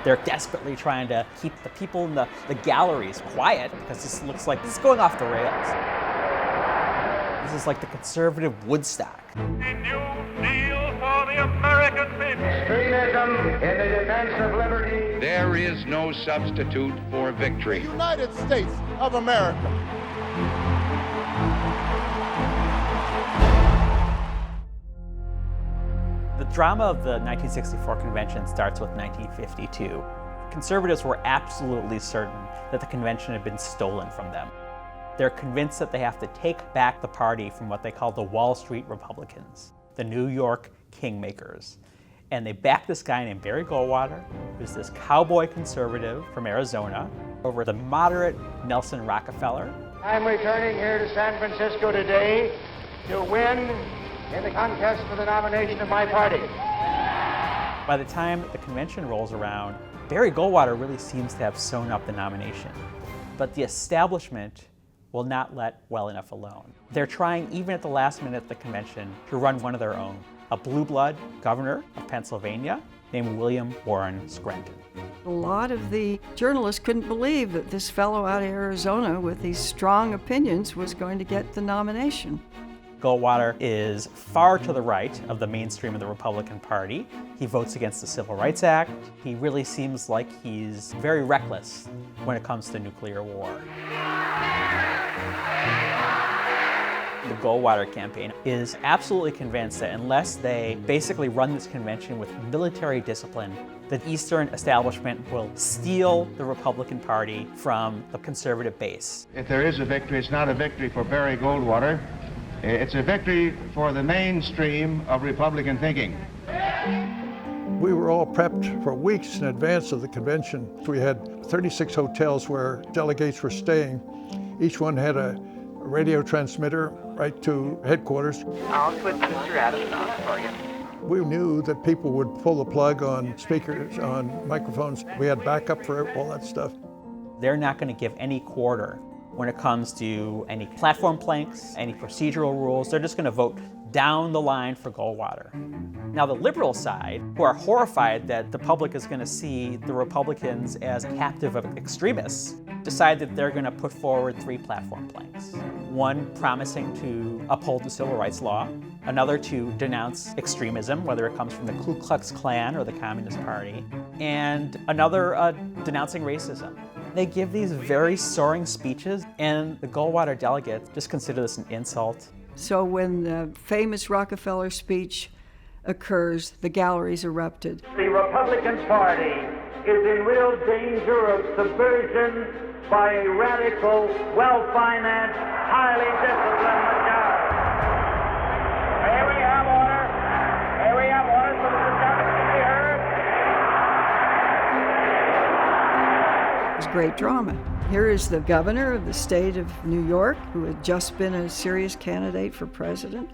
They're desperately trying to keep the people in the galleries quiet because this looks like this is going off the rails. This is like the conservative Woodstock. A new deal for the American people. Extremism in the defense of liberty. There is no substitute for victory. The United States of America. The drama of the 1964 convention starts with 1952. Conservatives were absolutely certain that the convention had been stolen from them. They're convinced that they have to take back the party from what they call the Wall Street Republicans, the New York Kingmakers. And they back this guy named Barry Goldwater, who's this cowboy conservative from Arizona, over the moderate Nelson Rockefeller. I'm returning here to San Francisco today to win in the contest for the nomination of my party. By the time the convention rolls around, Barry Goldwater really seems to have sewn up the nomination. But the establishment will not let well enough alone. They're trying, even at the last minute at the convention, to run one of their own, a blue blood governor of Pennsylvania named William Warren Scranton. A lot of the journalists couldn't believe that this fellow out of Arizona with these strong opinions was going to get the nomination. Goldwater is far to the right of the mainstream of the Republican Party. He votes against the Civil Rights Act. He really seems like he's very reckless when it comes to nuclear war. The Goldwater campaign is absolutely convinced that unless they basically run this convention with military discipline, the Eastern establishment will steal the Republican Party from the conservative base. If there is a victory, it's not a victory for Barry Goldwater. It's a victory for the mainstream of Republican thinking. We were all prepped for weeks in advance of the convention. We had 36 hotels where delegates were staying. Each one had a radio transmitter right to headquarters. I'll switch Mr. Adams off for you. We knew that people would pull the plug on speakers, on microphones. We had backup for all that stuff. They're not going to give any quarter when it comes to any platform planks, any procedural rules. They're just going to vote down the line for Goldwater. Now the liberal side, who are horrified that the public is going to see the Republicans as captive of extremists, decide that they're going to put forward 3 platform planks. One promising to uphold the civil rights law, another to denounce extremism, whether it comes from the Ku Klux Klan or the Communist Party, and another denouncing racism. They give these very soaring speeches, and the Goldwater delegates just consider this an insult. So when the famous Rockefeller speech occurs, the galleries erupted. The Republican Party is in real danger of subversion by a radical, well-financed, highly disciplined majority. Here we have order. Here we have order so that the justice can be heard. It was great drama. Here is the governor of the state of New York, who had just been a serious candidate for president,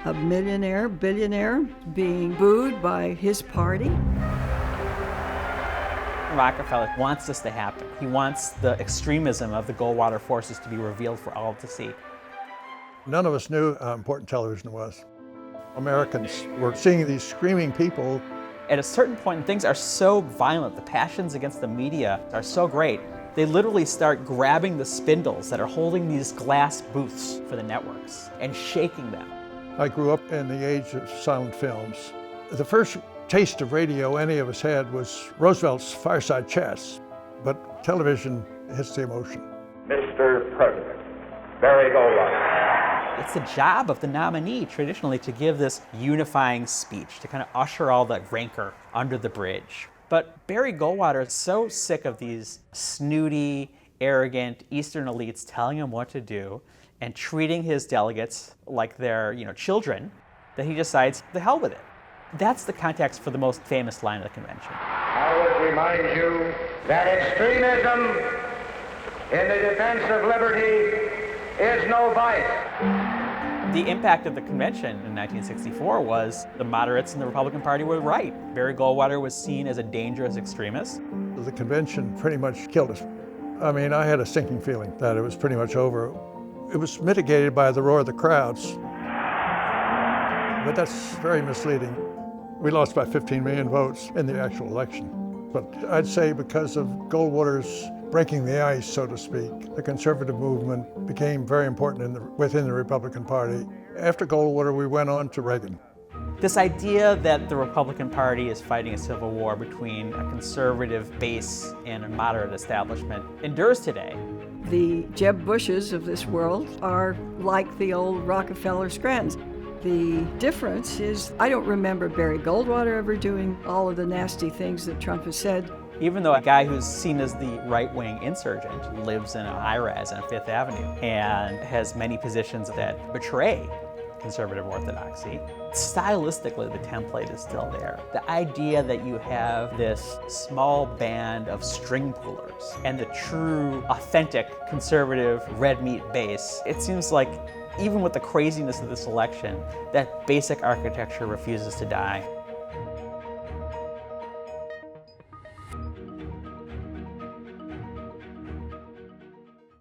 a millionaire, billionaire, being booed by his party. Rockefeller wants this to happen. He wants the extremism of the Goldwater forces to be revealed for all to see. None of us knew how important television was. Americans were seeing these screaming people. At a certain point, things are so violent, the passions against the media are so great, they literally start grabbing the spindles that are holding these glass booths for the networks and shaking them. I grew up in the age of silent films. The first taste of radio any of us had was Roosevelt's Fireside Chats, but television hits the emotion. Mr. President, Barry Goldwater. It's the job of the nominee traditionally to give this unifying speech, to kind of usher all the rancor under the bridge. But Barry Goldwater is so sick of these snooty, arrogant Eastern elites telling him what to do and treating his delegates like they're, children, that he decides, the hell with it. That's the context for the most famous line of the convention. I would remind you that extremism in the defense of liberty is no vice. The impact of the convention in 1964 was the moderates in the Republican Party were right. Barry Goldwater was seen as a dangerous extremist. The convention pretty much killed us. I mean, I had a sinking feeling that it was pretty much over. It was mitigated by the roar of the crowds. But that's very misleading. We lost by 15 million votes in the actual election. But I'd say because of Goldwater's breaking the ice, so to speak, the conservative movement became very important within the Republican Party. After Goldwater, we went on to Reagan. This idea that the Republican Party is fighting a civil war between a conservative base and a moderate establishment endures today. The Jeb Bushes of this world are like the old Rockefeller Scrantons. The difference is I don't remember Barry Goldwater ever doing all of the nasty things that Trump has said. Even though a guy who's seen as the right-wing insurgent lives in a high-rise on Fifth Avenue and has many positions that betray conservative orthodoxy, stylistically the template is still there. The idea that you have this small band of string pullers and the true, authentic conservative red meat base, it seems like even with the craziness of this election, that basic architecture refuses to die.